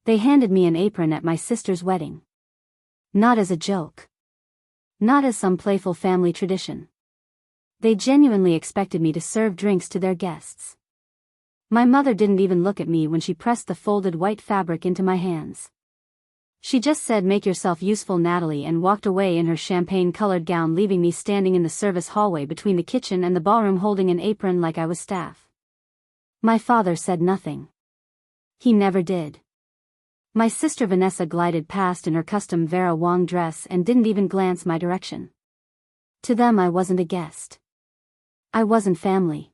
They handed me an apron at my sister's wedding. Not as a joke. Not as some playful family tradition. They genuinely expected me to serve drinks to their guests. My mother didn't even look at me when she pressed the folded white fabric into my hands. She just said, "Make yourself useful, Natalie," and walked away in her champagne-colored gown, leaving me standing in the service hallway between the kitchen and the ballroom holding an apron like I was staff. My father said nothing. He never did. My sister Vanessa glided past in her custom Vera Wang dress and didn't even glance my direction. To them I wasn't a guest. I wasn't family.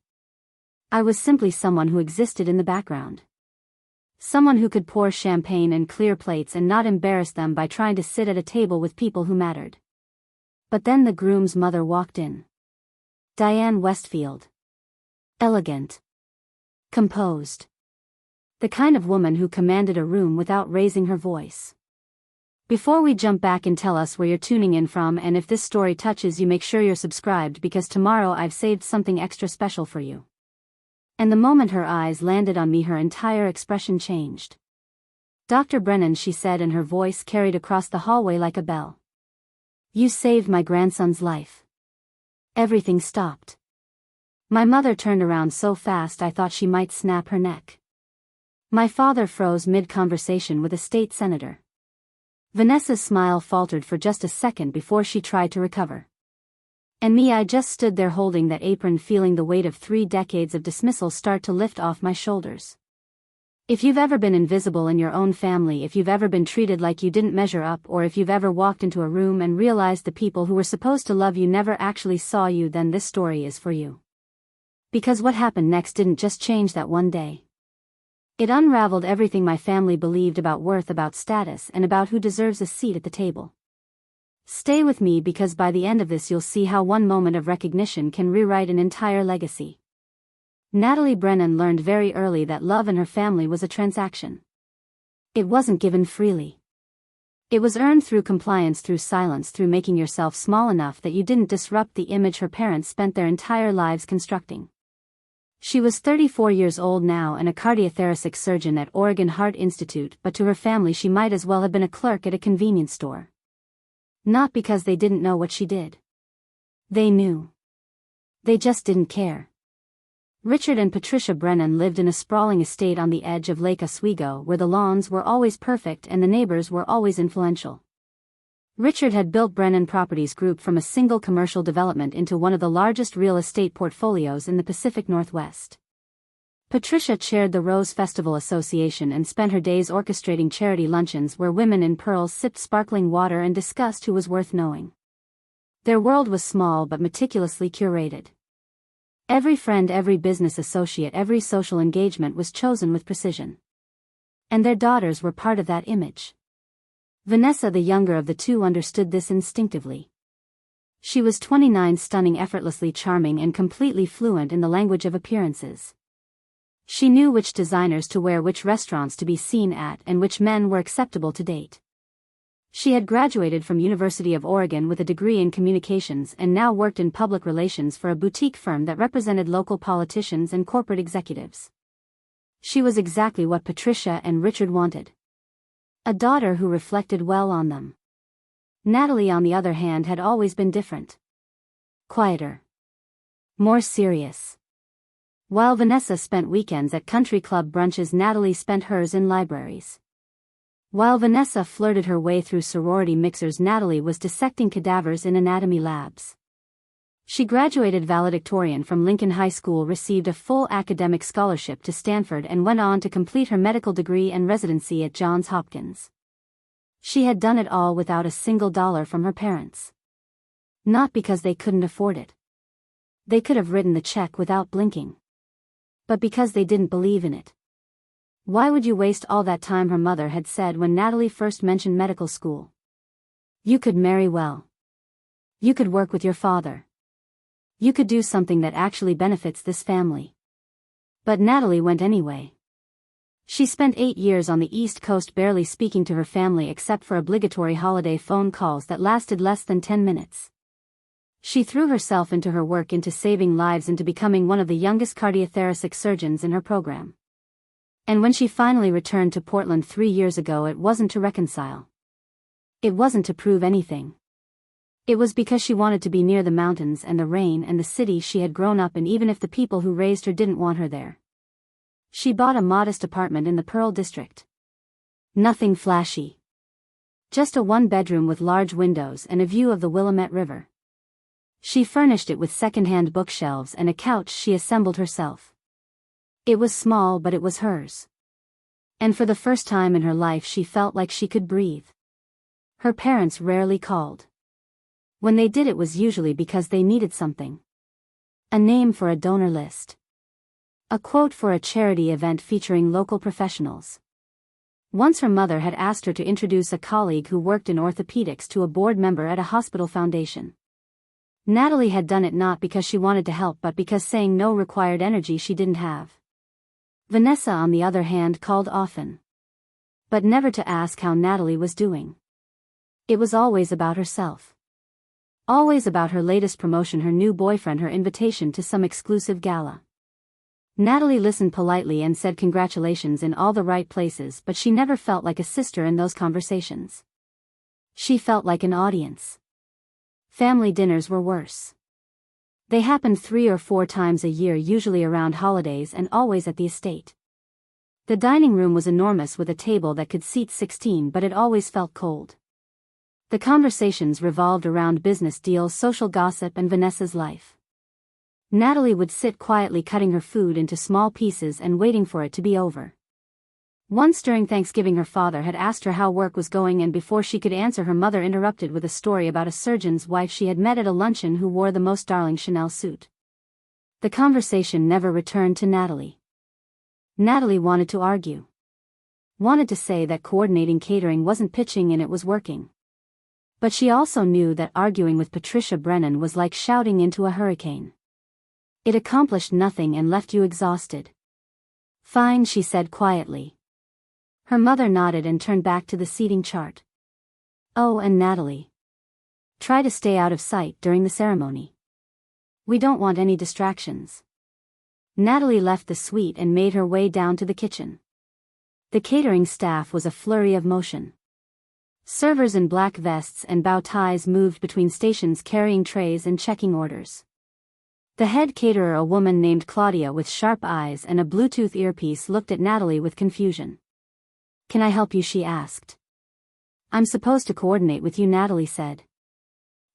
I was simply someone who existed in the background. Someone who could pour champagne and clear plates and not embarrass them by trying to sit at a table with people who mattered. But then the groom's mother walked in. Diane Westfield. Elegant. Composed. The kind of woman who commanded a room without raising her voice. Before we jump back, and tell us where you're tuning in from, and if this story touches you, make sure you're subscribed, because tomorrow I've saved something extra special for you. And the moment her eyes landed on me, her entire expression changed. "Dr. Brennan," she said, and her voice carried across the hallway like a bell. "You saved my grandson's life." Everything stopped. My mother turned around so fast I thought she might snap her neck. My father froze mid-conversation with a state senator. Vanessa's smile faltered for just a second before she tried to recover. And me, I just stood there holding that apron, feeling the weight of 3 decades of dismissal start to lift off my shoulders. If you've ever been invisible in your own family, if you've ever been treated like you didn't measure up, or if you've ever walked into a room and realized the people who were supposed to love you never actually saw you, then this story is for you. Because what happened next didn't just change that one day. It unraveled everything my family believed about worth, about status, and about who deserves a seat at the table. Stay with me, because by the end of this you'll see how one moment of recognition can rewrite an entire legacy. Natalie Brennan learned very early that love in her family was a transaction. It wasn't given freely. It was earned through compliance, through silence, through making yourself small enough that you didn't disrupt the image her parents spent their entire lives constructing. She was 34 years old now and a cardiothoracic surgeon at Oregon Heart Institute, but to her family she might as well have been a clerk at a convenience store. Not because they didn't know what she did. They knew. They just didn't care. Richard and Patricia Brennan lived in a sprawling estate on the edge of Lake Oswego, where the lawns were always perfect and the neighbors were always influential. Richard had built Brennan Properties Group from a single commercial development into one of the largest real estate portfolios in the Pacific Northwest. Patricia chaired the Rose Festival Association and spent her days orchestrating charity luncheons where women in pearls sipped sparkling water and discussed who was worth knowing. Their world was small but meticulously curated. Every friend, every business associate, every social engagement was chosen with precision. And their daughters were part of that image. Vanessa, the younger of the two, understood this instinctively. She was 29, stunning, effortlessly charming, and completely fluent in the language of appearances. She knew which designers to wear, which restaurants to be seen at, and which men were acceptable to date. She had graduated from University of Oregon with a degree in communications and now worked in public relations for a boutique firm that represented local politicians and corporate executives. She was exactly what Patricia and Richard wanted. A daughter who reflected well on them. Natalie, on the other hand, had always been different. Quieter. More serious. While Vanessa spent weekends at country club brunches, Natalie spent hers in libraries. While Vanessa flirted her way through sorority mixers, Natalie was dissecting cadavers in anatomy labs. She graduated valedictorian from Lincoln High School, received a full academic scholarship to Stanford, and went on to complete her medical degree and residency at Johns Hopkins. She had done it all without a single dollar from her parents. Not because they couldn't afford it. They could have written the check without blinking. But because they didn't believe in it. Why would you waste all that time, her mother had said when Natalie first mentioned medical school. You could marry well. You could work with your father. You could do something that actually benefits this family. But Natalie went anyway. She spent 8 years on the East Coast barely speaking to her family except for obligatory holiday phone calls that lasted less than 10 minutes. She threw herself into her work, into saving lives, into becoming one of the youngest cardiothoracic surgeons in her program. And when she finally returned to Portland 3 years ago, it wasn't to reconcile. It wasn't to prove anything. It was because she wanted to be near the mountains and the rain and the city she had grown up in, even if the people who raised her didn't want her there. She bought a modest apartment in the Pearl District. Nothing flashy. Just a one-bedroom with large windows and a view of the Willamette River. She furnished it with second-hand bookshelves and a couch she assembled herself. It was small, but it was hers. And for the first time in her life she felt like she could breathe. Her parents rarely called. When they did, it was usually because they needed something. A name for a donor list. A quote for a charity event featuring local professionals. Once her mother had asked her to introduce a colleague who worked in orthopedics to a board member at a hospital foundation. Natalie had done it not because she wanted to help, but because saying no required energy she didn't have. Vanessa, on the other hand, called often. But never to ask how Natalie was doing. It was always about herself. Always about her latest promotion, her new boyfriend, her invitation to some exclusive gala. Natalie listened politely and said congratulations in all the right places, but she never felt like a sister in those conversations. She felt like an audience. Family dinners were worse. They happened 3 or 4 times a year, usually around holidays, and always at the estate. The dining room was enormous with a table that could seat 16, but it always felt cold. The conversations revolved around business deals, social gossip, and Vanessa's life. Natalie would sit quietly cutting her food into small pieces and waiting for it to be over. Once during Thanksgiving, her father had asked her how work was going, and before she could answer, her mother interrupted with a story about a surgeon's wife she had met at a luncheon who wore the most darling Chanel suit. The conversation never returned to Natalie. Natalie wanted to argue. Wanted to say that coordinating catering wasn't pitching in, it was working. But she also knew that arguing with Patricia Brennan was like shouting into a hurricane. It accomplished nothing and left you exhausted. Fine, she said quietly. Her mother nodded and turned back to the seating chart. Oh, and Natalie. Try to stay out of sight during the ceremony. We don't want any distractions. Natalie left the suite and made her way down to the kitchen. The catering staff was a flurry of motion. Servers in black vests and bow ties moved between stations carrying trays and checking orders. The head caterer, a woman named Claudia with sharp eyes and a Bluetooth earpiece, looked at Natalie with confusion. Can I help you? She asked. I'm supposed to coordinate with you, Natalie said.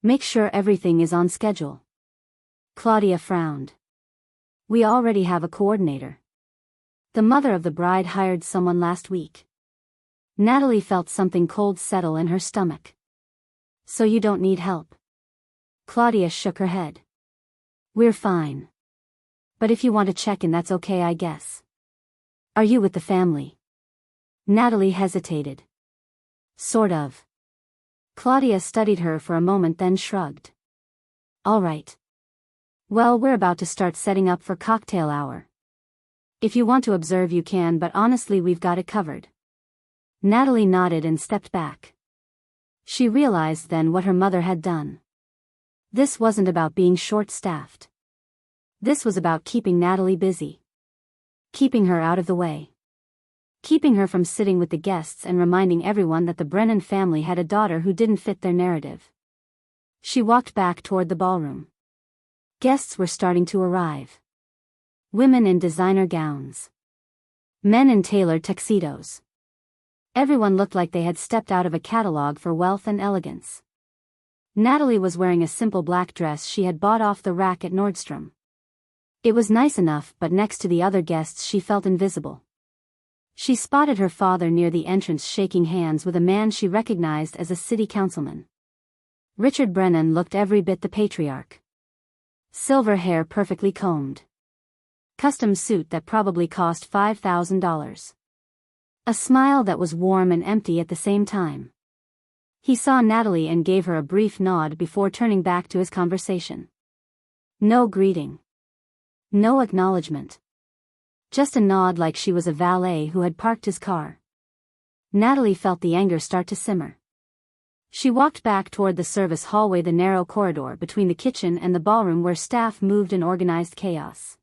Make sure everything is on schedule. Claudia frowned. We already have a coordinator. The mother of the bride hired someone last week. Natalie felt something cold settle in her stomach. So you don't need help? Claudia shook her head. We're fine. But if you want to check in, that's okay, I guess. Are you with the family? Natalie hesitated. Sort of. Claudia studied her for a moment, then shrugged. All right. Well, we're about to start setting up for cocktail hour. If you want to observe, you can, but honestly, we've got it covered. Natalie nodded and stepped back. She realized then what her mother had done. This wasn't about being short-staffed. This was about keeping Natalie busy. Keeping her out of the way. Keeping her from sitting with the guests and reminding everyone that the Brennan family had a daughter who didn't fit their narrative. She walked back toward the ballroom. Guests were starting to arrive. Women in designer gowns. Men in tailored tuxedos. Everyone looked like they had stepped out of a catalog for wealth and elegance. Natalie was wearing a simple black dress she had bought off the rack at Nordstrom. It was nice enough, but next to the other guests she felt invisible. She spotted her father near the entrance shaking hands with a man she recognized as a city councilman. Richard Brennan looked every bit the patriarch. Silver hair perfectly combed. Custom suit that probably cost $5,000. A smile that was warm and empty at the same time. He saw Natalie and gave her a brief nod before turning back to his conversation. No greeting. No acknowledgement. Just a nod like she was a valet who had parked his car. Natalie felt the anger start to simmer. She walked back toward the service hallway, the narrow corridor between the kitchen and the ballroom where staff moved in organized chaos.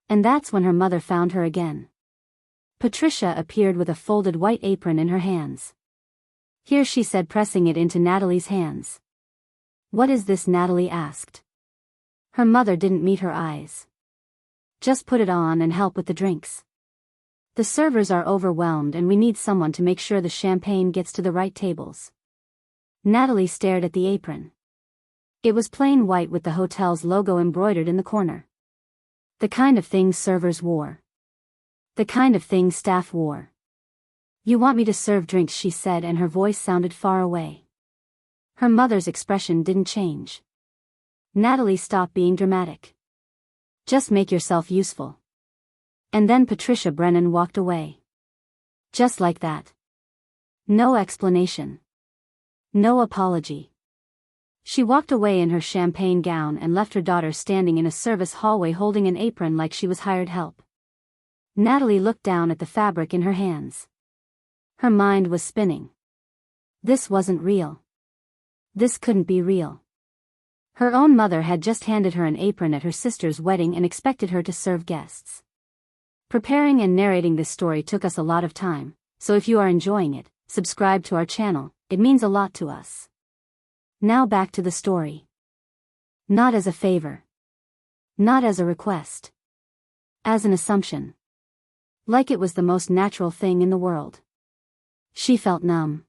And that's when her mother found her again. Patricia appeared with a folded white apron in her hands. "Here," she said, pressing it into Natalie's hands. "What is this?" Natalie asked. Her mother didn't meet her eyes. "Just put it on and help with the drinks. The servers are overwhelmed and we need someone to make sure the champagne gets to the right tables." Natalie stared at the apron. It was plain white with the hotel's logo embroidered in the corner. The kind of thing servers wore. The kind of thing staff wore. "You want me to serve drinks?" she said, and her voice sounded far away. Her mother's expression didn't change. Natalie stopped being dramatic. "Just make yourself useful." And then Patricia Brennan walked away. Just like that. No explanation. No apology. She walked away in her champagne gown and left her daughter standing in a service hallway holding an apron like she was hired help. Natalie looked down at the fabric in her hands. Her mind was spinning. This wasn't real. This couldn't be real. Her own mother had just handed her an apron at her sister's wedding and expected her to serve guests. Preparing and narrating this story took us a lot of time, so if you are enjoying it, subscribe to our channel, it means a lot to us. Now back to the story. Not as a favor. Not as a request. As an assumption. Like it was the most natural thing in the world. She felt numb.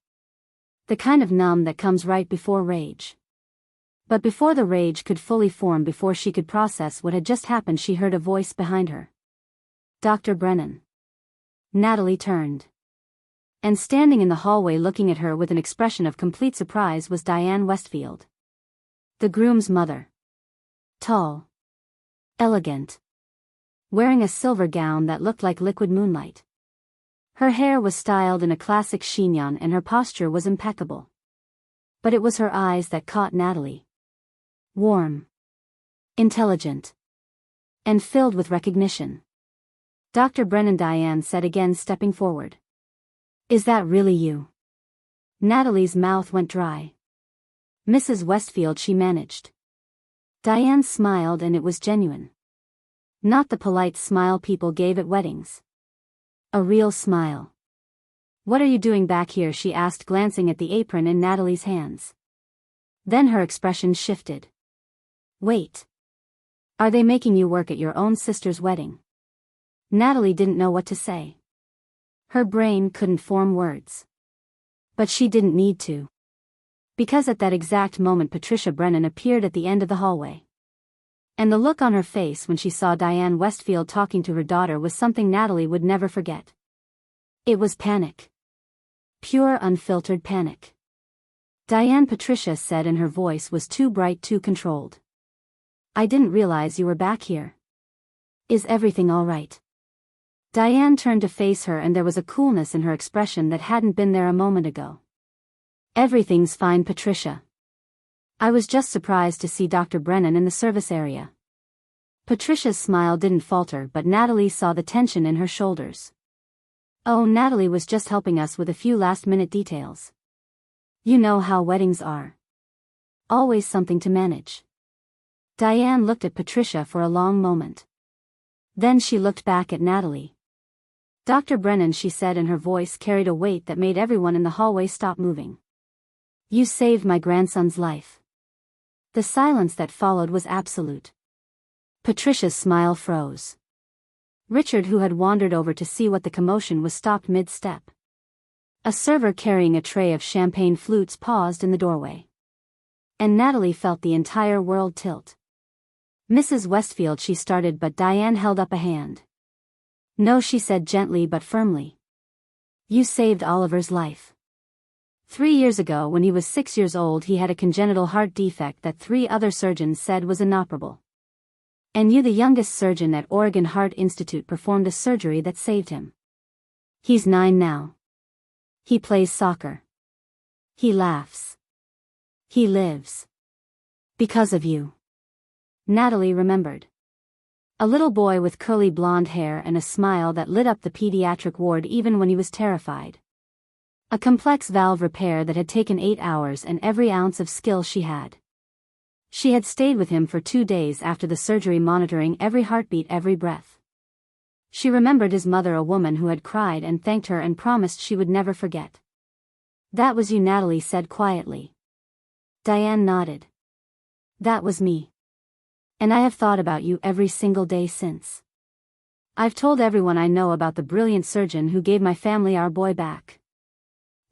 The kind of numb that comes right before rage. But before the rage could fully form, before she could process what had just happened, she heard a voice behind her. "Dr. Brennan." Natalie turned. And standing in the hallway looking at her with an expression of complete surprise was Diane Westfield. The groom's mother. Tall. Elegant. Wearing a silver gown that looked like liquid moonlight. Her hair was styled in a classic chignon and her posture was impeccable. But it was her eyes that caught Natalie. Warm. Intelligent. And filled with recognition. "Dr. Brennan," Diane said again, stepping forward. "Is that really you?" Natalie's mouth went dry. "Mrs. Westfield," she managed. Diane smiled and it was genuine. Not the polite smile people gave at weddings. A real smile. "What are you doing back here?" she asked, glancing at the apron in Natalie's hands. Then her expression shifted. "Wait. Are they making you work at your own sister's wedding?" Natalie didn't know what to say. Her brain couldn't form words. But she didn't need to. Because at that exact moment Patricia Brennan appeared at the end of the hallway. And the look on her face when she saw Diane Westfield talking to her daughter was something Natalie would never forget. It was panic. Pure unfiltered panic. "Diane," Patricia said, and her voice was too bright, too controlled. "I didn't realize you were back here. Is everything all right?" Diane turned to face her and there was a coolness in her expression that hadn't been there a moment ago. "Everything's fine, Patricia. I was just surprised to see Dr. Brennan in the service area." Patricia's smile didn't falter, but Natalie saw the tension in her shoulders. "Oh, Natalie was just helping us with a few last-minute details. You know how weddings are. Always something to manage." Diane looked at Patricia for a long moment. Then she looked back at Natalie. "Dr. Brennan," she said, and her voice carried a weight that made everyone in the hallway stop moving. "You saved my grandson's life." The silence that followed was absolute. Patricia's smile froze. Richard, who had wandered over to see what the commotion was, stopped mid-step. A server carrying a tray of champagne flutes paused in the doorway. And Natalie felt the entire world tilt. "Mrs. Westfield," she started, but Diane held up a hand. "No," she said gently but firmly. "You saved Oliver's life. 3 years ago, when he was 6 years old, he had a congenital heart defect that 3 other surgeons said was inoperable. And you, the youngest surgeon at Oregon Heart Institute, performed a surgery that saved him. He's 9 now. He plays soccer. He laughs. He lives. Because of you." Natalie remembered. A little boy with curly blonde hair and a smile that lit up the pediatric ward even when he was terrified. A complex valve repair that had taken 8 hours and every ounce of skill she had. She had stayed with him for 2 days after the surgery, monitoring every heartbeat, every breath. She remembered his mother, a woman who had cried and thanked her and promised she would never forget. "That was you," Natalie said quietly. Diane nodded. "That was me. And I have thought about you every single day since. I've told everyone I know about the brilliant surgeon who gave my family our boy back.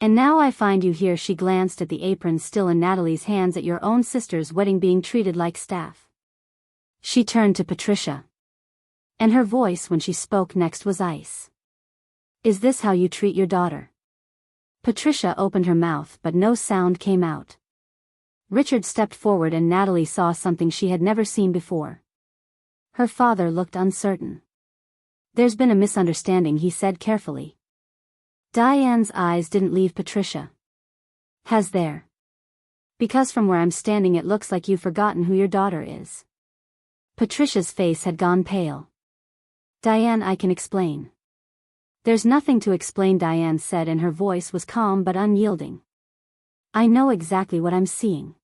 And now I find you here." She glanced at the apron still in Natalie's hands, "at your own sister's wedding, being treated like staff." She turned to Patricia. And her voice when she spoke next was ice. "Is this how you treat your daughter?" Patricia opened her mouth but no sound came out. Richard stepped forward and Natalie saw something she had never seen before. Her father looked uncertain. "There's been a misunderstanding," he said carefully. Diane's eyes didn't leave Patricia. "Has there? Because from where I'm standing it looks like you've forgotten who your daughter is." Patricia's face had gone pale. "Diane, I can explain." "There's nothing to explain," Diane said, and her voice was calm but unyielding. "I know exactly what I'm seeing.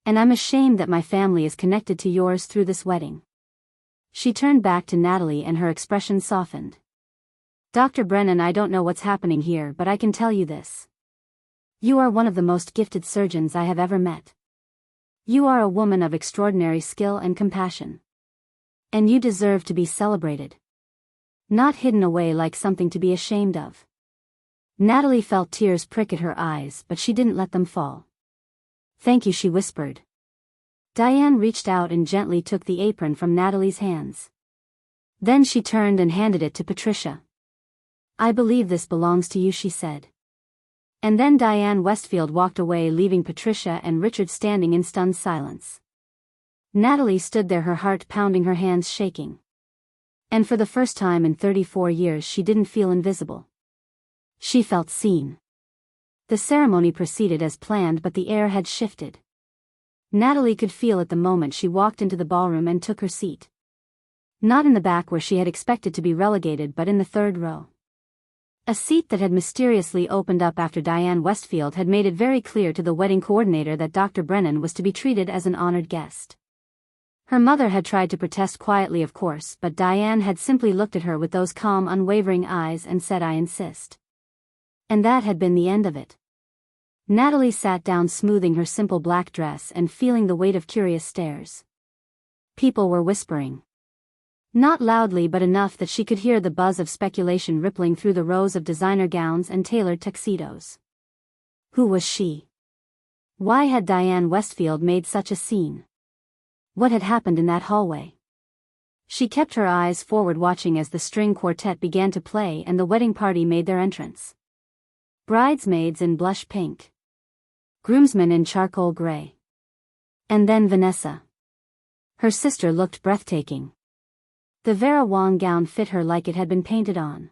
And I'm ashamed that my family is connected to yours through this wedding." She turned back to Natalie and her expression softened. "Dr. Brennan, I don't know what's happening here, but I can tell you this. You are one of the most gifted surgeons I have ever met. You are a woman of extraordinary skill and compassion. And you deserve to be celebrated. Not hidden away like something to be ashamed of." Natalie felt tears prick at her eyes, but she didn't let them fall. "Thank you," she whispered. Diane reached out and gently took the apron from Natalie's hands. Then she turned and handed it to Patricia. "I believe this belongs to you," she said. And then Diane Westfield walked away, leaving Patricia and Richard standing in stunned silence. Natalie stood there, her heart pounding, her hands shaking. And for the first time in 34 years she didn't feel invisible. She felt seen. The ceremony proceeded as planned, but the air had shifted. Natalie could feel it the moment she walked into the ballroom and took her seat. Not in the back where she had expected to be relegated, but in the third row. A seat that had mysteriously opened up after Diane Westfield had made it very clear to the wedding coordinator that Dr. Brennan was to be treated as an honored guest. Her mother had tried to protest quietly, of course, but Diane had simply looked at her with those calm, unwavering eyes and said, "I insist." And that had been the end of it. Natalie sat down, smoothing her simple black dress and feeling the weight of curious stares. People were whispering. Not loudly, but enough that she could hear the buzz of speculation rippling through the rows of designer gowns and tailored tuxedos. Who was she? Why had Diane Westfield made such a scene? What had happened in that hallway? She kept her eyes forward, watching as the string quartet began to play and the wedding party made their entrance. Bridesmaids in blush pink. Groomsmen in charcoal gray. And then Vanessa. Her sister looked breathtaking. The Vera Wang gown fit her like it had been painted on.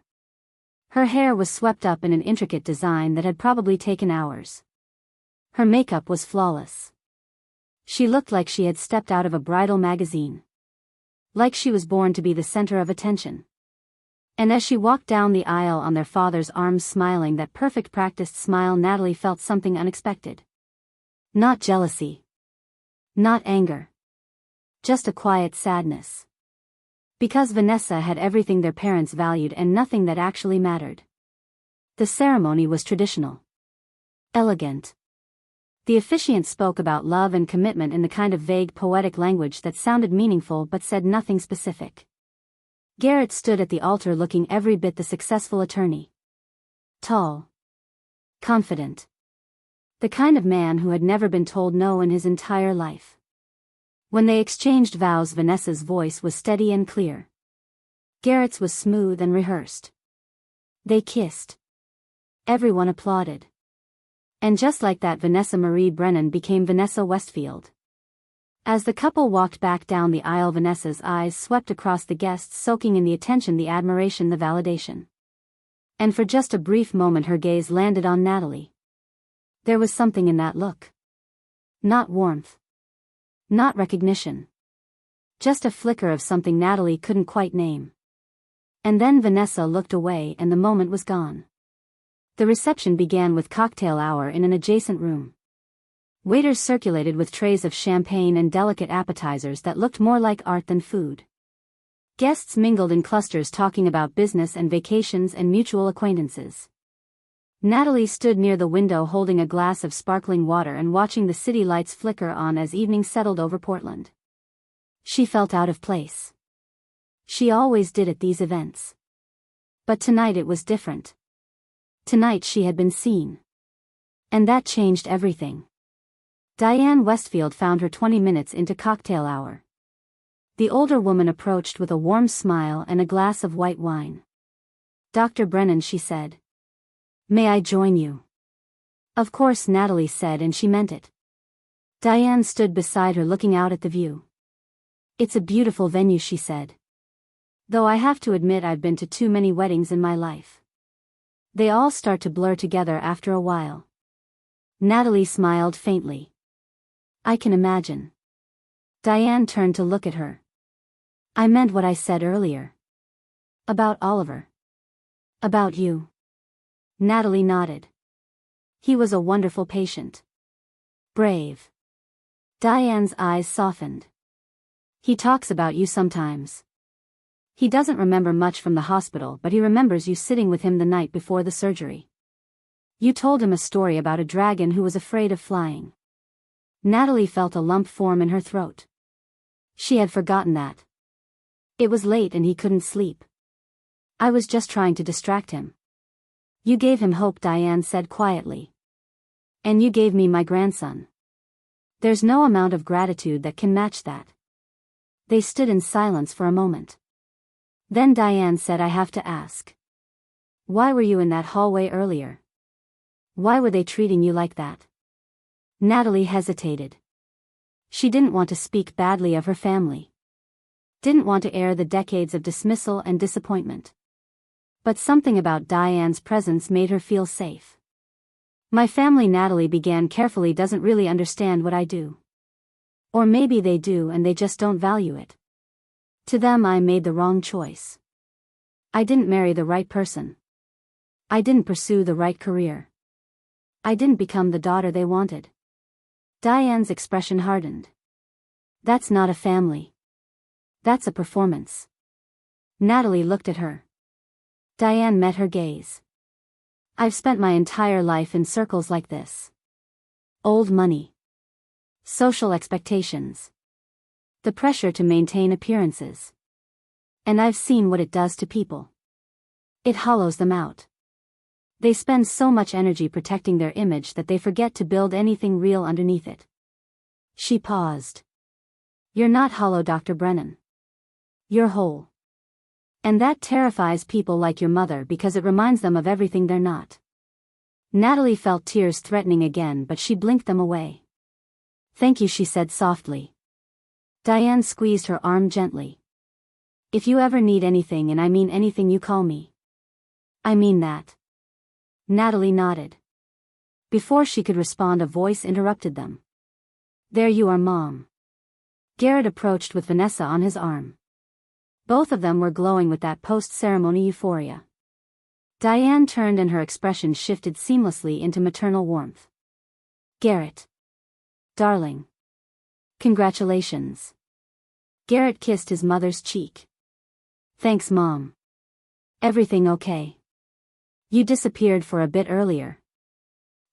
Her hair was swept up in an intricate design that had probably taken hours. Her makeup was flawless. She looked like she had stepped out of a bridal magazine. Like she was born to be the center of attention. And as she walked down the aisle on their father's arms, smiling that perfect practiced smile, Natalie felt something unexpected. Not jealousy. Not anger. Just a quiet sadness. Because Vanessa had everything their parents valued and nothing that actually mattered. The ceremony was traditional. Elegant. The officiant spoke about love and commitment in the kind of vague poetic language that sounded meaningful but said nothing specific. Garrett stood at the altar looking every bit the successful attorney. Tall. Confident. The kind of man who had never been told no in his entire life. When they exchanged vows, Vanessa's voice was steady and clear. Garrett's was smooth and rehearsed. They kissed. Everyone applauded. And just like that, Vanessa Marie Brennan became Vanessa Westfield. As the couple walked back down the aisle, Vanessa's eyes swept across the guests, soaking in the attention, the admiration, the validation. And for just a brief moment her gaze landed on Natalie. There was something in that look. Not warmth. Not recognition. Just a flicker of something Natalie couldn't quite name. And then Vanessa looked away and the moment was gone. The reception began with cocktail hour in an adjacent room. Waiters circulated with trays of champagne and delicate appetizers that looked more like art than food. Guests mingled in clusters talking about business and vacations and mutual acquaintances. Natalie stood near the window holding a glass of sparkling water and watching the city lights flicker on as evening settled over Portland. She felt out of place. She always did at these events. But tonight it was different. Tonight she had been seen. And that changed everything. Diane Westfield found her 20 minutes into cocktail hour. The older woman approached with a warm smile and a glass of white wine. "Dr. Brennan," she said. "May I join you?" "Of course," Natalie said, and she meant it. Diane stood beside her looking out at the view. "It's a beautiful venue," she said. "Though I have to admit I've been to too many weddings in my life. They all start to blur together after a while." Natalie smiled faintly. "I can imagine." Diane turned to look at her. "I meant what I said earlier. About Oliver. About you." Natalie nodded. "He was a wonderful patient. Brave." Diane's eyes softened. "He talks about you sometimes. He doesn't remember much from the hospital, but he remembers you sitting with him the night before the surgery. You told him a story about a dragon who was afraid of flying." Natalie felt a lump form in her throat. She had forgotten that. It was late and he couldn't sleep. "I was just trying to distract him." "You gave him hope," Diane said quietly. "And you gave me my grandson. There's no amount of gratitude that can match that." They stood in silence for a moment. Then Diane said, "I have to ask. Why were you in that hallway earlier? Why were they treating you like that?" Natalie hesitated. She didn't want to speak badly of her family. Didn't want to air the decades of dismissal and disappointment. But something about Diane's presence made her feel safe. "My family," Natalie began carefully, "doesn't really understand what I do. Or maybe they do and they just don't value it. To them I made the wrong choice. I didn't marry the right person. I didn't pursue the right career. I didn't become the daughter they wanted." Diane's expression hardened. "That's not a family. That's a performance." Natalie looked at her. Diane met her gaze. "I've spent my entire life in circles like this. Old money. Social expectations. The pressure to maintain appearances. And I've seen what it does to people. It hollows them out. They spend so much energy protecting their image that they forget to build anything real underneath it." She paused. "You're not hollow, Dr. Brennan. You're whole. And that terrifies people like your mother because it reminds them of everything they're not." Natalie felt tears threatening again, but she blinked them away. "Thank you," she said softly. Diane squeezed her arm gently. "If you ever need anything, and I mean anything, you call me." "I mean that." Natalie nodded. Before she could respond, a voice interrupted them. "There you are, Mom." Garrett approached with Vanessa on his arm. Both of them were glowing with that post-ceremony euphoria. Diane turned and her expression shifted seamlessly into maternal warmth. "Garrett. Darling. Congratulations." Garrett kissed his mother's cheek. "Thanks, Mom. Everything okay? You disappeared for a bit earlier."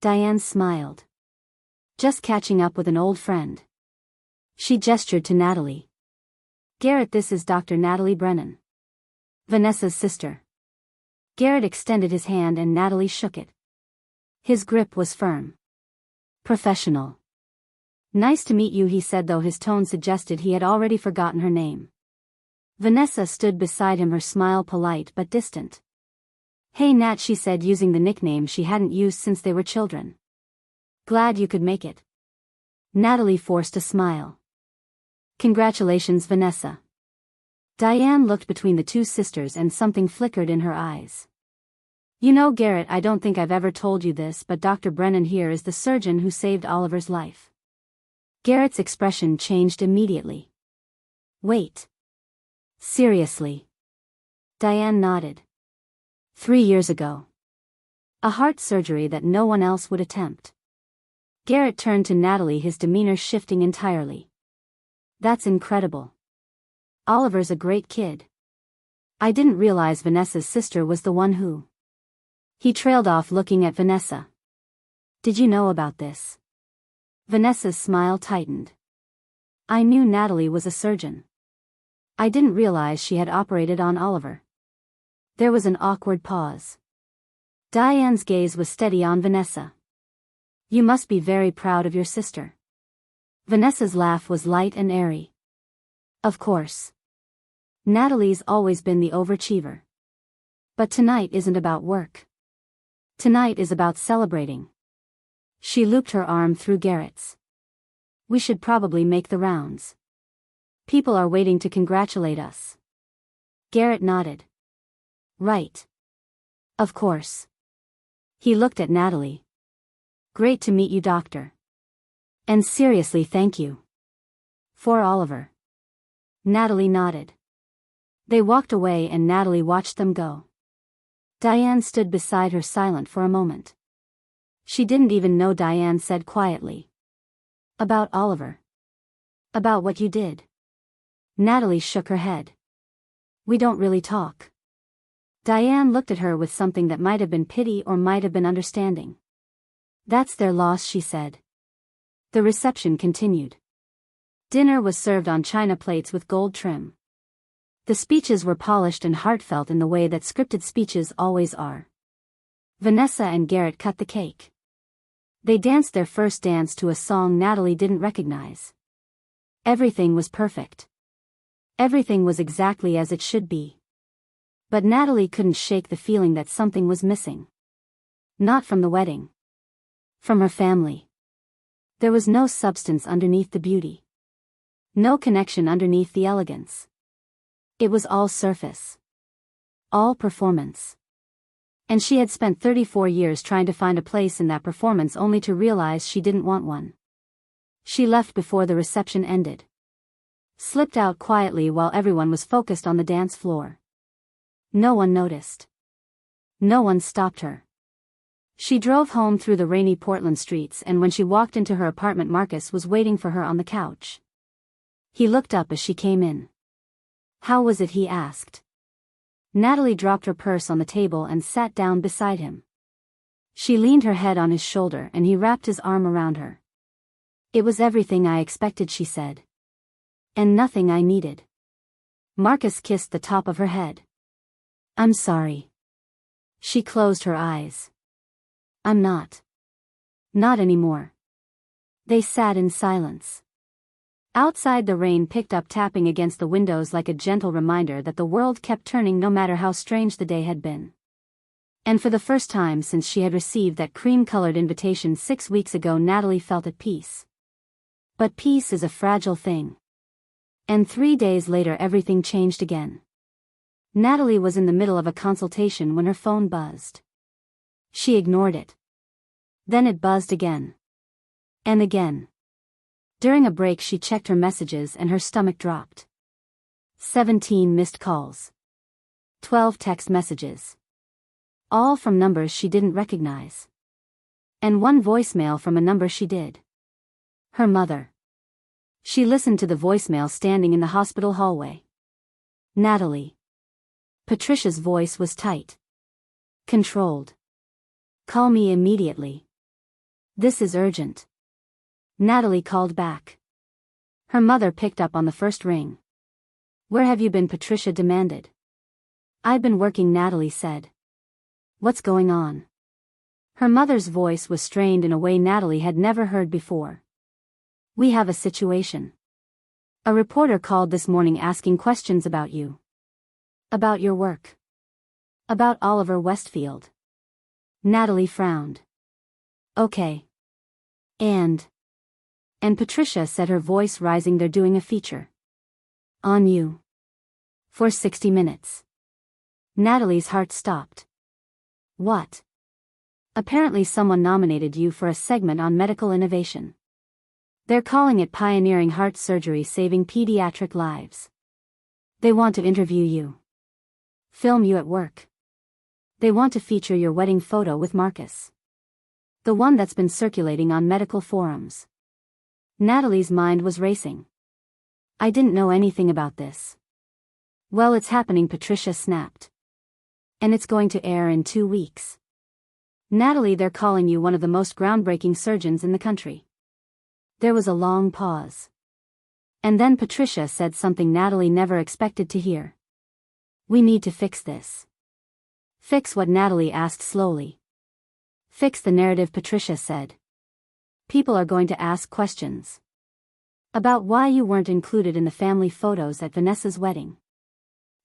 Diane smiled. "Just catching up with an old friend." She gestured to Natalie. "Garrett, this is Dr. Natalie Brennan. Vanessa's sister." Garrett extended his hand and Natalie shook it. His grip was firm. "Professional. Nice to meet you," he said, though his tone suggested he had already forgotten her name. Vanessa stood beside him, her smile polite but distant. "Hey Nat," she said, using the nickname she hadn't used since they were children. "Glad you could make it." Natalie forced a smile. "Congratulations, Vanessa." Diane looked between the two sisters and something flickered in her eyes. "You know, Garrett, I don't think I've ever told you this, but Dr. Brennan here is the surgeon who saved Oliver's life." Garrett's expression changed immediately. "Wait. Seriously?" Diane nodded. 3 years ago. A heart surgery that no one else would attempt. Garrett turned to Natalie, his demeanor shifting entirely. "That's incredible. Oliver's a great kid." I didn't realize Vanessa's sister was the one who. He trailed off looking at Vanessa. Did you know about this? Vanessa's smile tightened. I knew Natalie was a surgeon. I didn't realize she had operated on Oliver. There was an awkward pause. Diane's gaze was steady on Vanessa. You must be very proud of your sister. Vanessa's laugh was light and airy. Of course. Natalie's always been the overachiever. But tonight isn't about work. Tonight is about celebrating. She looped her arm through Garrett's. We should probably make the rounds. People are waiting to congratulate us. Garrett nodded. Right. Of course. He looked at Natalie. Great to meet you, doctor. And seriously, thank you. For Oliver. Natalie nodded. They walked away and Natalie watched them go. Diane stood beside her silent for a moment. She didn't even know Diane said quietly. About Oliver. About what you did. Natalie shook her head. We don't really talk. Diane looked at her with something that might have been pity or might have been understanding. That's their loss, she said. The reception continued. Dinner was served on china plates with gold trim. The speeches were polished and heartfelt in the way that scripted speeches always are. Vanessa and Garrett cut the cake. They danced their first dance to a song Natalie didn't recognize. Everything was perfect. Everything was exactly as it should be. But Natalie couldn't shake the feeling that something was missing. Not from the wedding. From her family. There was no substance underneath the beauty. No connection underneath the elegance. It was all surface. All performance. And she had spent 34 years trying to find a place in that performance only to realize she didn't want one. She left before the reception ended. Slipped out quietly while everyone was focused on the dance floor. No one noticed. No one stopped her. She drove home through the rainy Portland streets, and when she walked into her apartment, Marcus was waiting for her on the couch. He looked up as she came in. How was it, he asked. Natalie dropped her purse on the table and sat down beside him. She leaned her head on his shoulder and he wrapped his arm around her. It was everything I expected, she said. And nothing I needed. Marcus kissed the top of her head. I'm sorry. She closed her eyes. I'm not. Not anymore. They sat in silence. Outside, the rain picked up, tapping against the windows like a gentle reminder that the world kept turning no matter how strange the day had been. And for the first time since she had received that cream-colored invitation 6 weeks ago, Natalie felt at peace. But peace is a fragile thing. And 3 days later everything changed again. Natalie was in the middle of a consultation when her phone buzzed. She ignored it. Then it buzzed again. And again. During a break she checked her messages and her stomach dropped. 17 missed calls. 12 text messages. All from numbers she didn't recognize. And 1 voicemail from a number she did. Her mother. She listened to the voicemail standing in the hospital hallway. Natalie. Patricia's voice was tight. Controlled. Call me immediately. This is urgent. Natalie called back. Her mother picked up on the first ring. Where have you been? Patricia demanded. I've been working, Natalie said. What's going on? Her mother's voice was strained in a way Natalie had never heard before. We have a situation. A reporter called this morning asking questions about you. About your work. About Oliver Westfield. Natalie frowned. Okay. And Patricia said, her voice rising, they're doing a feature. On you. For 60 minutes. Natalie's heart stopped. What? Apparently someone nominated you for a segment on medical innovation. They're calling it Pioneering Heart Surgery Saving Pediatric Lives. They want to interview you. Film you at work. They want to feature your wedding photo with Marcus. The one that's been circulating on medical forums. Natalie's mind was racing. I didn't know anything about this. Well, it's happening, Patricia snapped. And it's going to air in 2 weeks. Natalie, they're calling you one of the most groundbreaking surgeons in the country. There was a long pause. And then Patricia said something Natalie never expected to hear. We need to fix this. Fix what? Natalie asked slowly. Fix the narrative, Patricia said. People are going to ask questions. About why you weren't included in the family photos at Vanessa's wedding.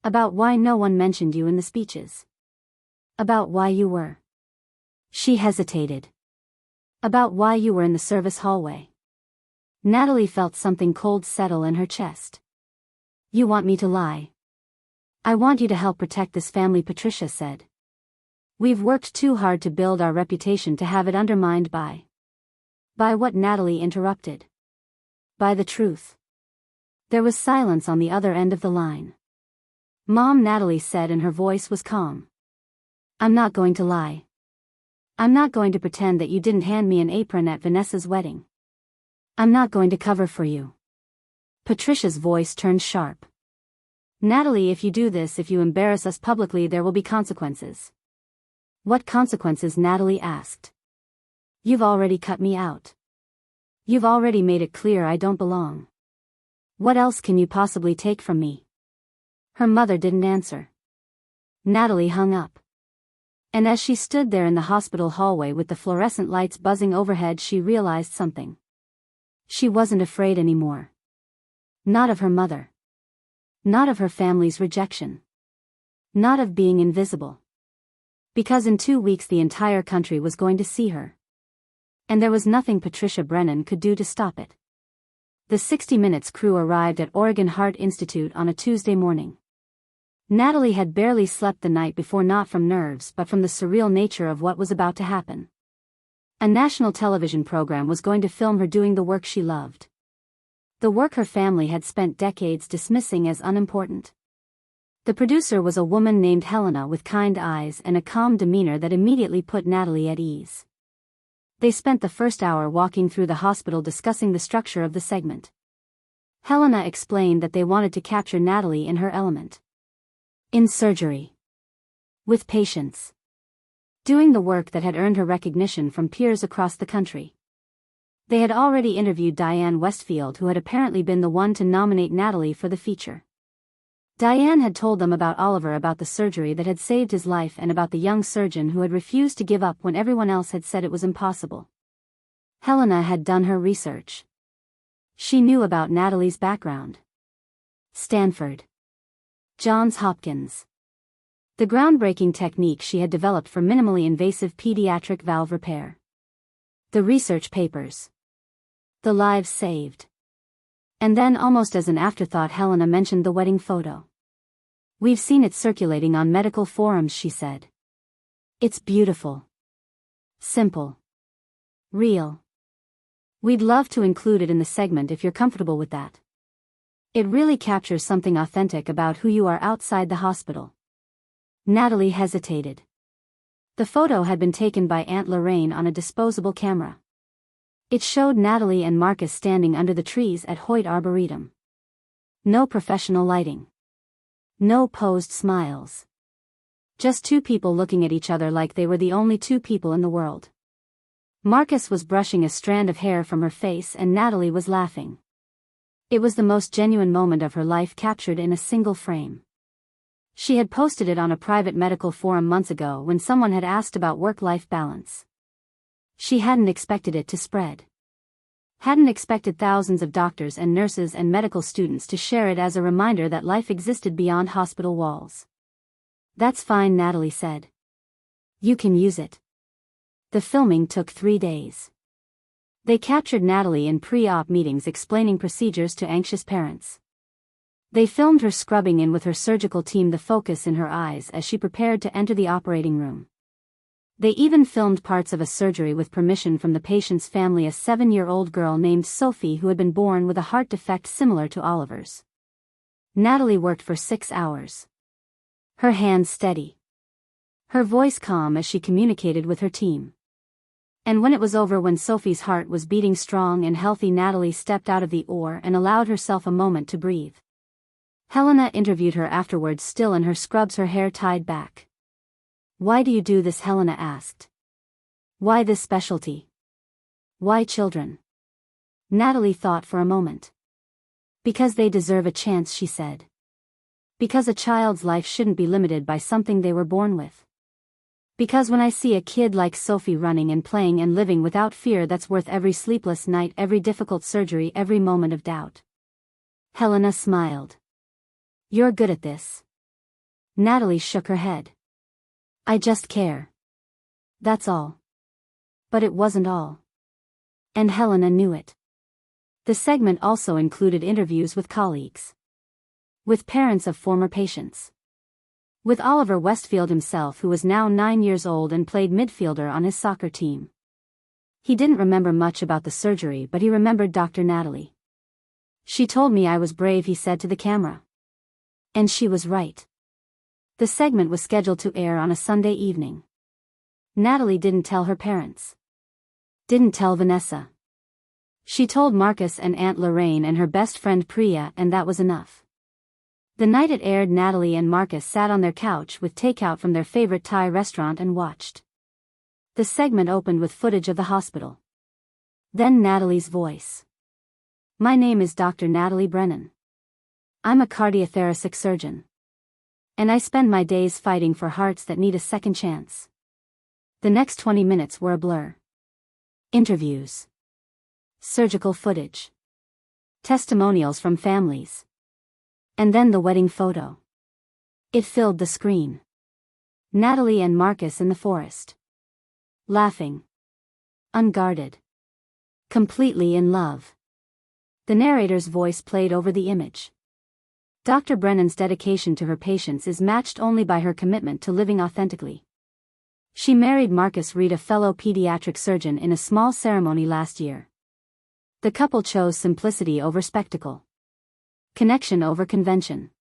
About why no one mentioned you in the speeches. About why you were. She hesitated. About why you were in the service hallway. Natalie felt something cold settle in her chest. You want me to lie? I want you to help protect this family, Patricia said. We've worked too hard to build our reputation to have it undermined by what? Natalie interrupted. By the truth. There was silence on the other end of the line. Mom, Natalie said, and her voice was calm. I'm not going to lie. I'm not going to pretend that you didn't hand me an apron at Vanessa's wedding. I'm not going to cover for you. Patricia's voice turned sharp. Natalie, if you do this, if you embarrass us publicly, there will be consequences. What consequences? Natalie asked. You've already cut me out. You've already made it clear I don't belong. What else can you possibly take from me? Her mother didn't answer. Natalie hung up. And as she stood there in the hospital hallway with the fluorescent lights buzzing overhead, she realized something. She wasn't afraid anymore. Not of her mother. Not of her family's rejection. Not of being invisible. Because in 2 weeks the entire country was going to see her. And there was nothing Patricia Brennan could do to stop it. The 60 Minutes crew arrived at Oregon Heart Institute on a Tuesday morning. Natalie had barely slept the night before, not from nerves but from the surreal nature of what was about to happen. A national television program was going to film her doing the work she loved. The work her family had spent decades dismissing as unimportant. The producer was a woman named Helena with kind eyes and a calm demeanor that immediately put Natalie at ease. They spent the first hour walking through the hospital discussing the structure of the segment. Helena explained that they wanted to capture Natalie in her element. In surgery. With patience. Doing the work that had earned her recognition from peers across the country. They had already interviewed Diane Westfield, who had apparently been the one to nominate Natalie for the feature. Diane had told them about Oliver, about the surgery that had saved his life, and about the young surgeon who had refused to give up when everyone else had said it was impossible. Helena had done her research. She knew about Natalie's background. Stanford. Johns Hopkins. The groundbreaking technique she had developed for minimally invasive pediatric valve repair. The research papers. The lives saved. And then, almost as an afterthought, Helena mentioned the wedding photo. We've seen it circulating on medical forums, she said. It's beautiful. Simple. Real. We'd love to include it in the segment if you're comfortable with that. It really captures something authentic about who you are outside the hospital. Natalie hesitated. The photo had been taken by Aunt Lorraine on a disposable camera. It showed Natalie and Marcus standing under the trees at Hoyt Arboretum. No professional lighting. No posed smiles. Just two people looking at each other like they were the only two people in the world. Marcus was brushing a strand of hair from her face and Natalie was laughing. It was the most genuine moment of her life captured in a single frame. She had posted it on a private medical forum months ago when someone had asked about work-life balance. She hadn't expected it to spread. Hadn't expected thousands of doctors and nurses and medical students to share it as a reminder that life existed beyond hospital walls. That's fine, Natalie said. You can use it. The filming took 3 days. They captured Natalie in pre-op meetings explaining procedures to anxious parents. They filmed her scrubbing in with her surgical team, the focus in her eyes as she prepared to enter the operating room. They even filmed parts of a surgery with permission from the patient's family, a 7-year-old girl named Sophie who had been born with a heart defect similar to Oliver's. Natalie worked for 6 hours. Her hands steady. Her voice calm as she communicated with her team. And when it was over, when Sophie's heart was beating strong and healthy, Natalie stepped out of the OR and allowed herself a moment to breathe. Helena interviewed her afterwards, still in her scrubs, her hair tied back. "Why do you do this?" Helena asked. "Why this specialty? Why children?" Natalie thought for a moment. "Because they deserve a chance," she said. "Because a child's life shouldn't be limited by something they were born with. Because when I see a kid like Sophie running and playing and living without fear, that's worth every sleepless night, every difficult surgery, every moment of doubt." Helena smiled. "You're good at this." Natalie shook her head. "I just care. That's all." But it wasn't all. And Helena knew it. The segment also included interviews with colleagues. With parents of former patients. With Oliver Westfield himself, who was now 9 years old and played midfielder on his soccer team. He didn't remember much about the surgery, but he remembered Dr. Natalie. "She told me I was brave," he said to the camera. And she was right. The segment was scheduled to air on a Sunday evening. Natalie didn't tell her parents. Didn't tell Vanessa. She told Marcus and Aunt Lorraine and her best friend Priya, and that was enough. The night it aired, Natalie and Marcus sat on their couch with takeout from their favorite Thai restaurant and watched. The segment opened with footage of the hospital. Then Natalie's voice. "My name is Dr. Natalie Brennan. I'm a cardiothoracic surgeon. And I spend my days fighting for hearts that need a second chance." The next 20 minutes were a blur. Interviews. Surgical footage. Testimonials from families. And then the wedding photo. It filled the screen. Natalie and Marcus in the forest. Laughing. Unguarded. Completely in love. The narrator's voice played over the image. Dr. Brennan's dedication to her patients is matched only by her commitment to living authentically. She married Marcus Reed, a fellow pediatric surgeon, in a small ceremony last year. The couple chose simplicity over spectacle. Connection over convention.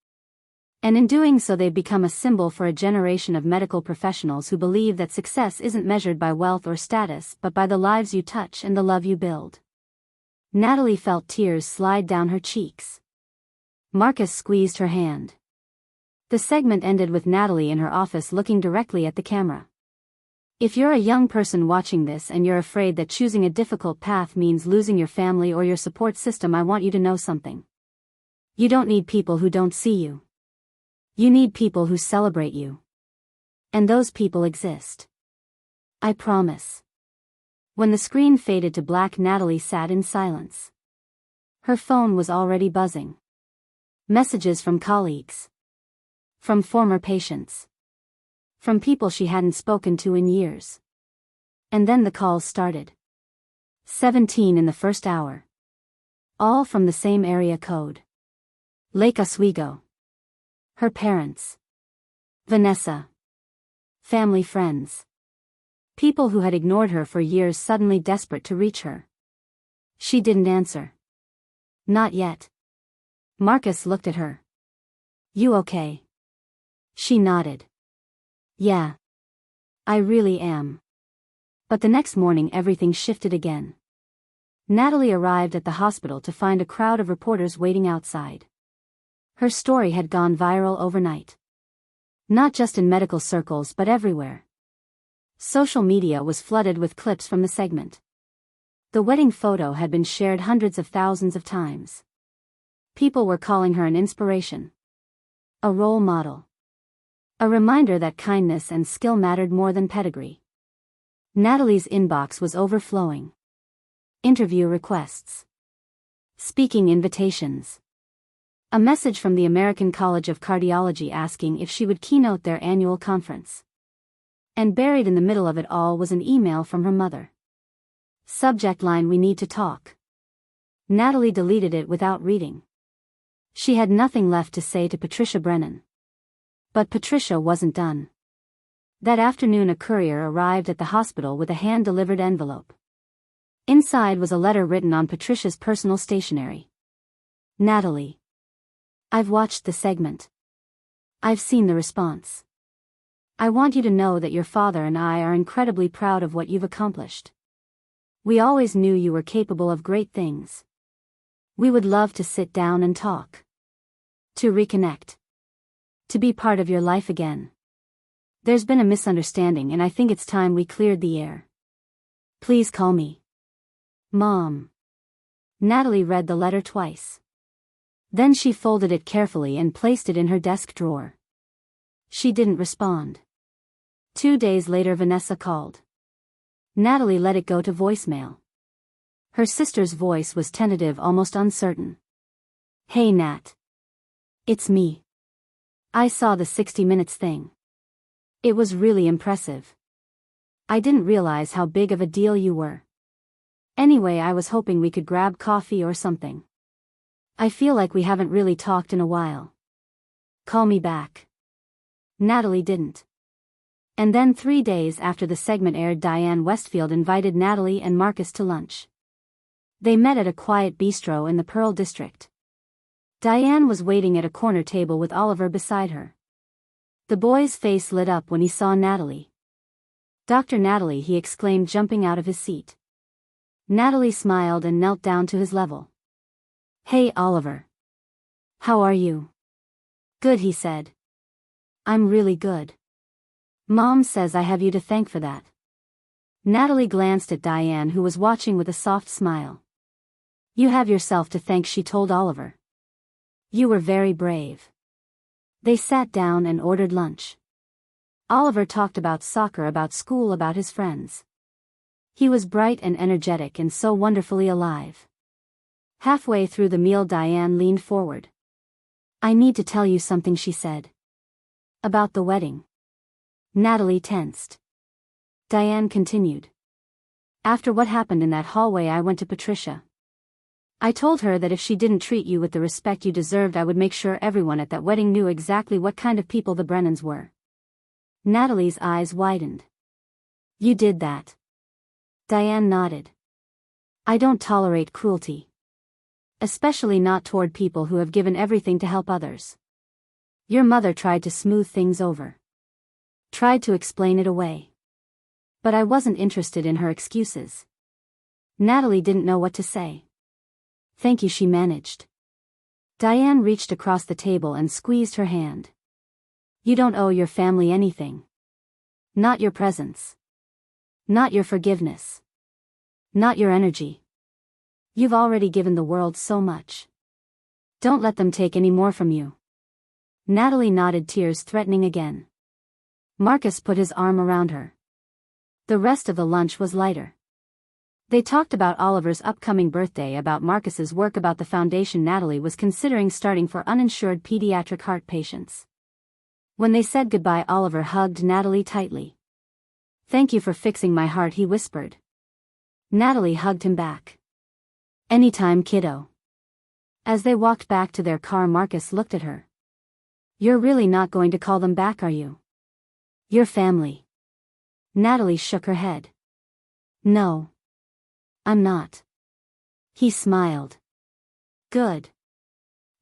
And in doing so, they've become a symbol for a generation of medical professionals who believe that success isn't measured by wealth or status, but by the lives you touch and the love you build. Natalie felt tears slide down her cheeks. Marcus squeezed her hand. The segment ended with Natalie in her office looking directly at the camera. If you're a young person watching this and you're afraid that choosing a difficult path means losing your family or your support system, I want you to know something. You don't need people who don't see you. You need people who celebrate you. And those people exist. I promise. When the screen faded to black, Natalie sat in silence. Her phone was already buzzing. Messages from colleagues. From former patients. From people she hadn't spoken to in years. And then the calls started. 17 in the first hour. All from the same area code. Lake Oswego. Her parents. Vanessa. Family, friends. People who had ignored her for years, suddenly desperate to reach her. She didn't answer. Not yet. Marcus looked at her. "You okay?" She nodded. "Yeah. I really am." But the next morning everything shifted again. Natalie arrived at the hospital to find a crowd of reporters waiting outside. Her story had gone viral overnight. Not just in medical circles but everywhere. Social media was flooded with clips from the segment. The wedding photo had been shared hundreds of thousands of times. People were calling her an inspiration. A role model. A reminder that kindness and skill mattered more than pedigree. Natalie's inbox was overflowing. Interview requests. Speaking invitations. A message from the American College of Cardiology asking if she would keynote their annual conference. And buried in the middle of it all was an email from her mother. Subject line: "We need to talk." Natalie deleted it without reading. She had nothing left to say to Patricia Brennan. But Patricia wasn't done. That afternoon a courier arrived at the hospital with a hand-delivered envelope. Inside was a letter written on Patricia's personal stationery. "Natalie. I've watched the segment. I've seen the response. I want you to know that your father and I are incredibly proud of what you've accomplished. We always knew you were capable of great things. We would love to sit down and talk. To reconnect. To be part of your life again. There's been a misunderstanding and I think it's time we cleared the air. Please call me Mom. Natalie read the letter twice. Then she folded it carefully and placed it in her desk drawer. She didn't respond. 2 days later Vanessa called. Natalie let it go to voicemail. Her sister's voice was tentative, almost uncertain. Hey Nat. It's me. I saw the 60 Minutes thing. It was really impressive. I didn't realize how big of a deal you were. Anyway, I was hoping we could grab coffee or something. I feel like we haven't really talked in a while. Call me back. Natalie didn't. And then 3 days after the segment aired, Diane Westfield invited Natalie and Marcus to lunch. They met at a quiet bistro in the Pearl District. Diane was waiting at a corner table with Oliver beside her. The boy's face lit up when he saw Natalie. Dr. Natalie, he exclaimed, jumping out of his seat. Natalie smiled and knelt down to his level. Hey Oliver. How are you? Good, he said. I'm really good. Mom says I have you to thank for that. Natalie glanced at Diane, who was watching with a soft smile. You have yourself to thank, she told Oliver. You were very brave. They sat down and ordered lunch. Oliver talked about soccer, about school, about his friends. He was bright and energetic and so wonderfully alive. Halfway through the meal, Diane leaned forward. I need to tell you something, she said. About the wedding. Natalie tensed. Diane continued. After what happened in that hallway, I went to Patricia. I told her that if she didn't treat you with the respect you deserved, I would make sure everyone at that wedding knew exactly what kind of people the Brennans were. Natalie's eyes widened. You did that? Diane nodded. I don't tolerate cruelty. Especially not toward people who have given everything to help others. Your mother tried to smooth things over. Tried to explain it away. But I wasn't interested in her excuses. Natalie didn't know what to say. Thank you, she managed. Diane reached across the table and squeezed her hand. You don't owe your family anything. Not your presence. Not your forgiveness. Not your energy. You've already given the world so much. Don't let them take any more from you. Natalie nodded, tears threatening again. Marcus put his arm around her. The rest of the lunch was lighter. They talked about Oliver's upcoming birthday, about Marcus's work, about the foundation Natalie was considering starting for uninsured pediatric heart patients. When they said goodbye, Oliver hugged Natalie tightly. Thank you for fixing my heart, he whispered. Natalie hugged him back. Anytime, kiddo. As they walked back to their car, Marcus looked at her. You're really not going to call them back, are you? Your family. Natalie shook her head. No. I'm not. He smiled. Good.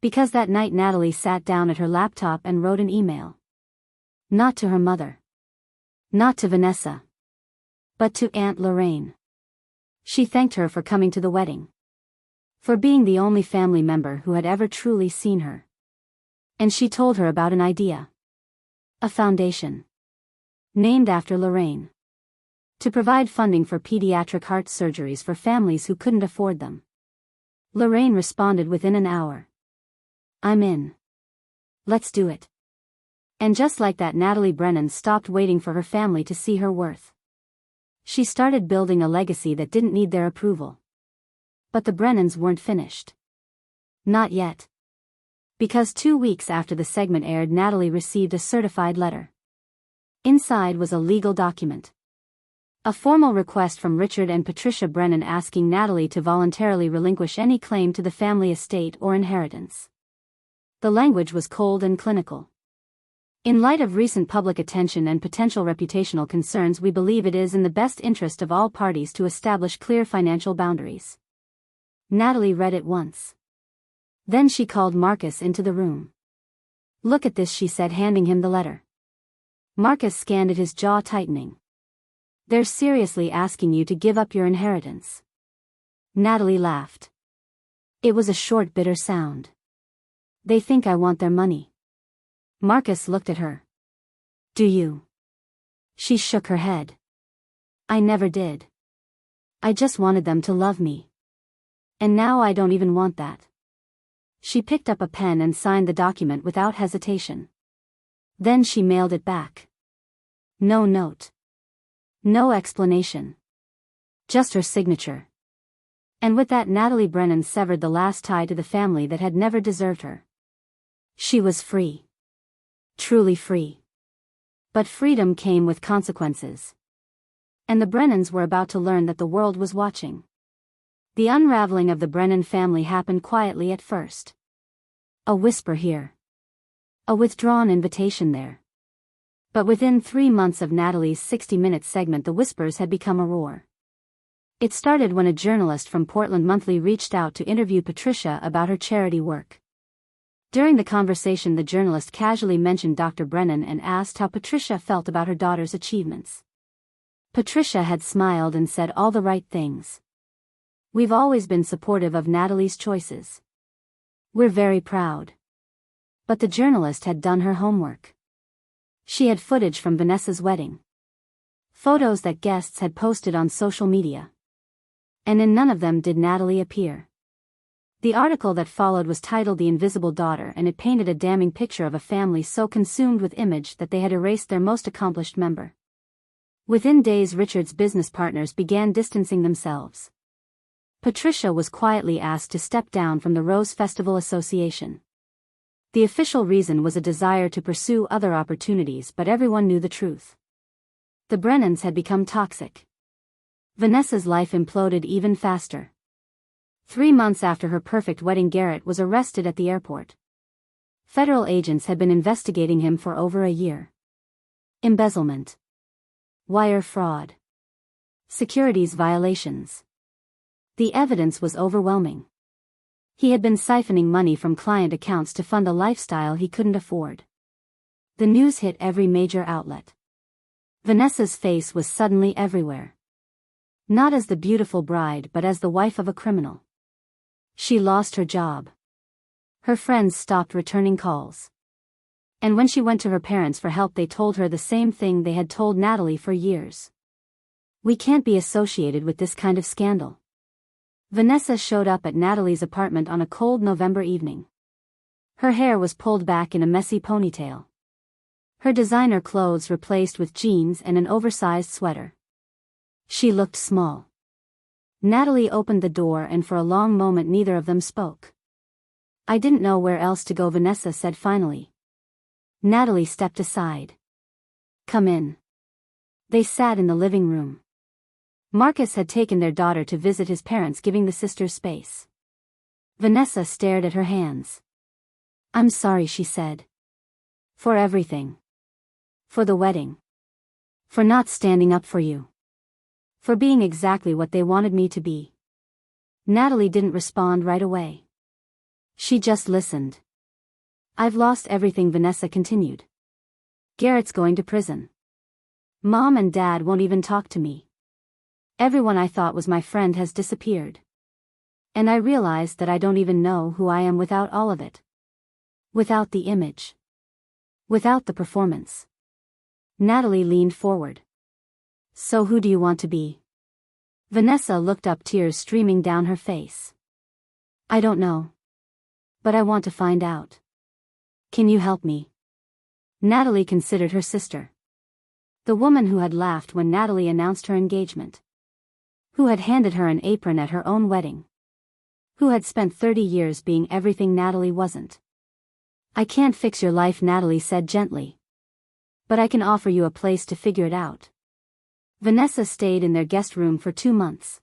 Because that night Natalie sat down at her laptop and wrote an email. Not to her mother. Not to Vanessa. But to Aunt Lorraine. She thanked her for coming to the wedding. For being the only family member who had ever truly seen her. And she told her about an idea. A foundation. Named after Lorraine. To provide funding for pediatric heart surgeries for families who couldn't afford them. Lorraine responded within an hour. I'm in. Let's do it. And just like that, Natalie Brennan stopped waiting for her family to see her worth. She started building a legacy that didn't need their approval. But the Brennans weren't finished. Not yet. Because 2 weeks after the segment aired, Natalie received a certified letter. Inside was a legal document. A formal request from Richard and Patricia Brennan asking Natalie to voluntarily relinquish any claim to the family estate or inheritance. The language was cold and clinical. In light of recent public attention and potential reputational concerns, we believe it is in the best interest of all parties to establish clear financial boundaries. Natalie read it once. Then she called Marcus into the room. Look at this, she said, handing him the letter. Marcus scanned it, his jaw tightening. They're seriously asking you to give up your inheritance. Natalie laughed. It was a short, bitter sound. They think I want their money. Marcus looked at her. Do you? She shook her head. I never did. I just wanted them to love me. And now I don't even want that. She picked up a pen and signed the document without hesitation. Then she mailed it back. No note. No explanation. Just her signature. And with that, Natalie Brennan severed the last tie to the family that had never deserved her. She was free. Truly free. But freedom came with consequences. And the Brennans were about to learn that the world was watching. The unraveling of the Brennan family happened quietly at first. A whisper here. A withdrawn invitation there. But within 3 months of Natalie's 60-minute segment, the whispers had become a roar. It started when a journalist from Portland Monthly reached out to interview Patricia about her charity work. During the conversation, the journalist casually mentioned Dr. Brennan and asked how Patricia felt about her daughter's achievements. Patricia had smiled and said all the right things. We've always been supportive of Natalie's choices. We're very proud. But the journalist had done her homework. She had footage from Vanessa's wedding. Photos that guests had posted on social media. And in none of them did Natalie appear. The article that followed was titled The Invisible Daughter, and it painted a damning picture of a family so consumed with image that they had erased their most accomplished member. Within days, Richard's business partners began distancing themselves. Patricia was quietly asked to step down from the Rose Festival Association. The official reason was a desire to pursue other opportunities, but everyone knew the truth. The Brennans had become toxic. Vanessa's life imploded even faster. 3 months after her perfect wedding, Garrett was arrested at the airport. Federal agents had been investigating him for over a year. Embezzlement. Wire fraud. Securities violations. The evidence was overwhelming. He had been siphoning money from client accounts to fund a lifestyle he couldn't afford. The news hit every major outlet. Vanessa's face was suddenly everywhere. Not as the beautiful bride, but as the wife of a criminal. She lost her job. Her friends stopped returning calls. And when she went to her parents for help, they told her the same thing they had told Natalie for years. We can't be associated with this kind of scandal. Vanessa showed up at Natalie's apartment on a cold November evening. Her hair was pulled back in a messy ponytail. Her designer clothes replaced with jeans and an oversized sweater. She looked small. Natalie opened the door, and for a long moment neither of them spoke. I didn't know where else to go, Vanessa said finally. Natalie stepped aside. Come in. They sat in the living room. Marcus had taken their daughter to visit his parents, giving the sisters space. Vanessa stared at her hands. I'm sorry, she said. For everything. For the wedding. For not standing up for you. For being exactly what they wanted me to be. Natalie didn't respond right away. She just listened. I've lost everything, Vanessa continued. Garrett's going to prison. Mom and Dad won't even talk to me. Everyone I thought was my friend has disappeared. And I realized that I don't even know who I am without all of it. Without the image. Without the performance. Natalie leaned forward. So who do you want to be? Vanessa looked up, tears streaming down her face. I don't know. But I want to find out. Can you help me? Natalie considered her sister. The woman who had laughed when Natalie announced her engagement. Who had handed her an apron at her own wedding. Who had spent 30 years being everything Natalie wasn't. I can't fix your life, Natalie said gently. But I can offer you a place to figure it out. Vanessa stayed in their guest room for 2 months.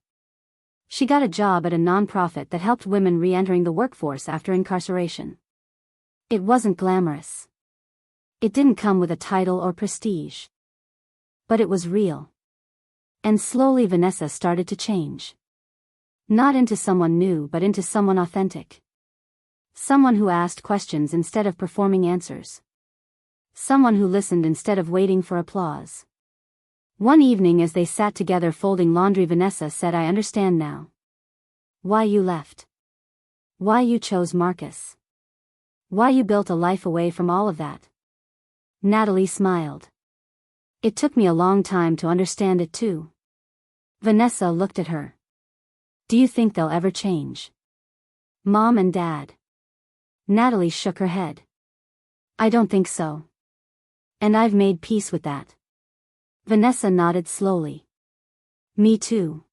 She got a job at a nonprofit that helped women re-entering the workforce after incarceration. It wasn't glamorous. It didn't come with a title or prestige. But it was real. And slowly Vanessa started to change. Not into someone new, but into someone authentic. Someone who asked questions instead of performing answers. Someone who listened instead of waiting for applause. One evening as they sat together folding laundry, Vanessa said, I understand now. Why you left. Why you chose Marcus. Why you built a life away from all of that? Natalie smiled. It took me a long time to understand it too. Vanessa looked at her. Do you think they'll ever change? Mom and Dad? Natalie shook her head. I don't think so. And I've made peace with that. Vanessa nodded slowly. Me too.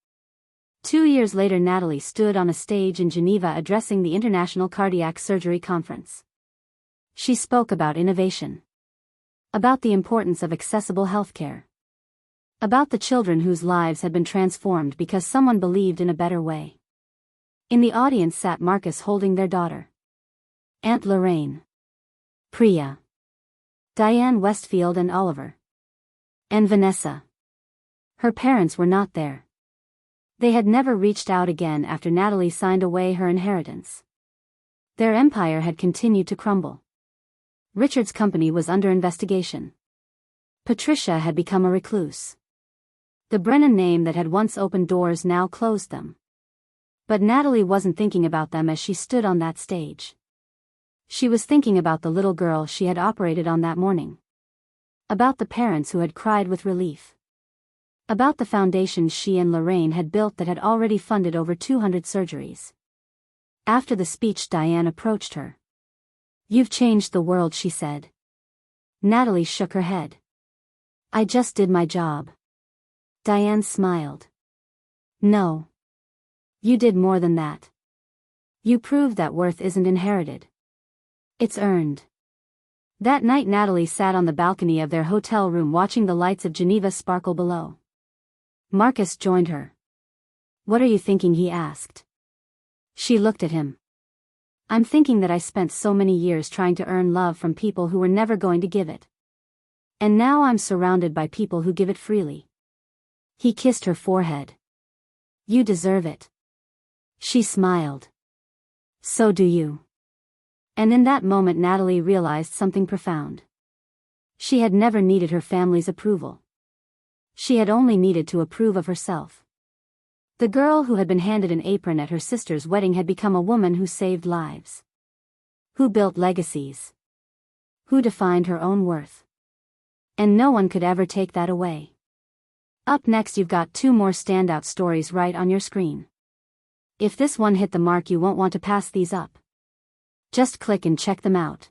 2 years later, Natalie stood on a stage in Geneva addressing the International Cardiac Surgery Conference. She spoke about innovation. About the importance of accessible healthcare. About the children whose lives had been transformed because someone believed in a better way. In the audience sat Marcus holding their daughter. Aunt Lorraine. Priya. Diane Westfield and Oliver. And Vanessa. Her parents were not there. They had never reached out again after Natalie signed away her inheritance. Their empire had continued to crumble. Richard's company was under investigation. Patricia had become a recluse. The Brennan name that had once opened doors now closed them. But Natalie wasn't thinking about them as she stood on that stage. She was thinking about the little girl she had operated on that morning. About the parents who had cried with relief. About the foundations she and Lorraine had built that had already funded over 200 surgeries. After the speech, Diane approached her. You've changed the world, she said. Natalie shook her head. I just did my job. Diane smiled. No. You did more than that. You proved that worth isn't inherited. It's earned. That night Natalie sat on the balcony of their hotel room watching the lights of Geneva sparkle below. Marcus joined her. What are you thinking? He asked. She looked at him. I'm thinking that I spent so many years trying to earn love from people who were never going to give it. And now I'm surrounded by people who give it freely. He kissed her forehead. You deserve it. She smiled. So do you. And in that moment Natalie realized something profound. She had never needed her family's approval. She had only needed to approve of herself. The girl who had been handed an apron at her sister's wedding had become a woman who saved lives. Who built legacies. Who defined her own worth. And no one could ever take that away. Up next, you've got 2 more standout stories right on your screen. If this one hit the mark, you won't want to pass these up. Just click and check them out.